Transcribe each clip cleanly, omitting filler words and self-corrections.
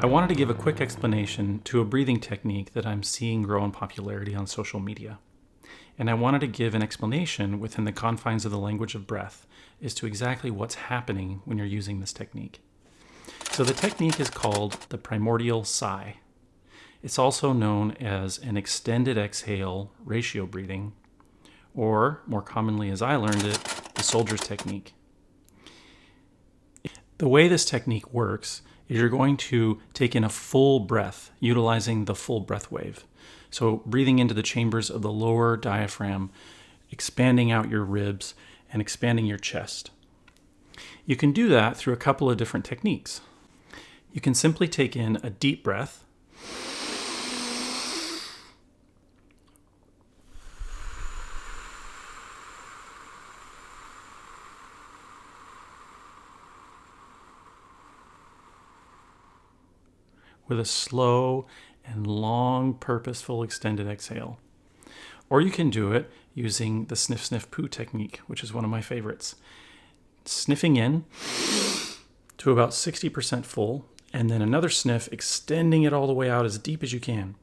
I wanted to give a quick explanation to a breathing technique that I'm seeing grow in popularity on social media. And I wanted to give an explanation within the confines of the language of breath as to exactly what's happening when you're using this technique. So the technique is called the Primordial Sigh. It's also known as an extended exhale ratio breathing, or more commonly as I learned it, the soldier's technique. The way this technique works is you're going to take in a full breath, utilizing the full breath wave. So breathing into the chambers of the lower diaphragm, expanding out your ribs, and expanding your chest. You can do that through a couple of different techniques. You can simply take in a deep breath, with a slow and long, purposeful, extended exhale. Or you can do it using the sniff, sniff, poo technique, which is one of my favorites. Sniffing in to about 60% full, and then another sniff, extending it all the way out as deep as you can.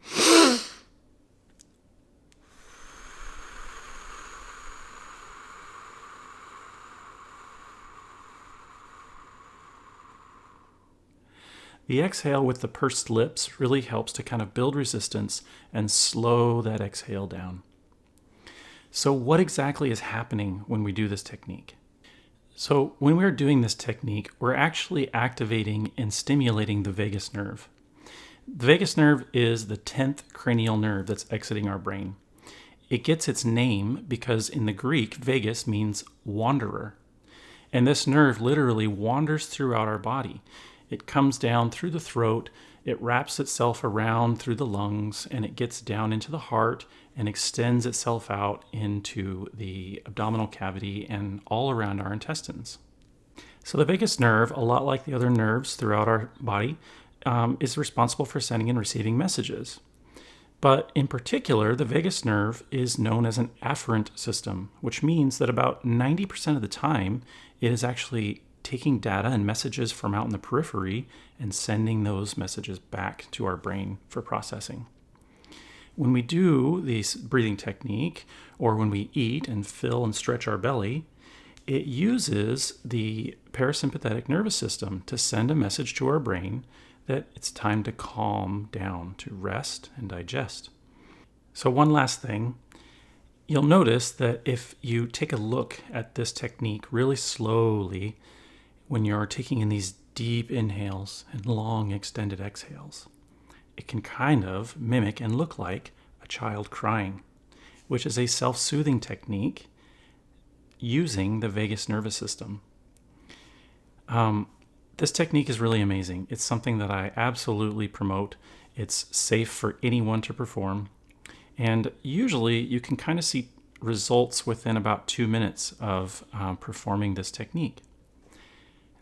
The exhale with the pursed lips really helps to kind of build resistance and slow that exhale down. So what exactly is happening when we do this technique? So when we're doing this technique, we're actually activating and stimulating the vagus nerve. The vagus nerve is the 10th cranial nerve that's exiting our brain. It gets its name because in the Greek, vagus means wanderer. And this nerve literally wanders throughout our body. It comes down through the throat, it wraps itself around through the lungs, and it gets down into the heart and extends itself out into the abdominal cavity and all around our intestines. So the vagus nerve, a lot like the other nerves throughout our body, is responsible for sending and receiving messages. But in particular, the vagus nerve is known as an afferent system, which means that about 90% of the time, it is actually taking data and messages from out in the periphery and sending those messages back to our brain for processing. When we do this breathing technique, or when we eat and fill and stretch our belly, it uses the parasympathetic nervous system to send a message to our brain that it's time to calm down, to rest and digest. So one last thing, you'll notice that if you take a look at this technique really slowly, when you're taking in these deep inhales and long extended exhales, it can kind of mimic and look like a child crying, which is a self-soothing technique using the vagus nervous system. This technique is really amazing. It's something that I absolutely promote. It's safe for anyone to perform. And usually you can kind of see results within about 2 minutes of performing this technique.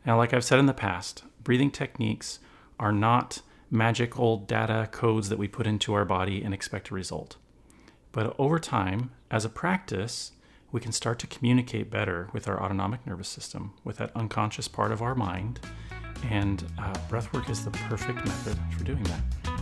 Now, like I've said in the past, breathing techniques are not magical data codes that we put into our body and expect a result. But over time, as a practice, we can start to communicate better with our autonomic nervous system, with that unconscious part of our mind, and breathwork is the perfect method for doing that.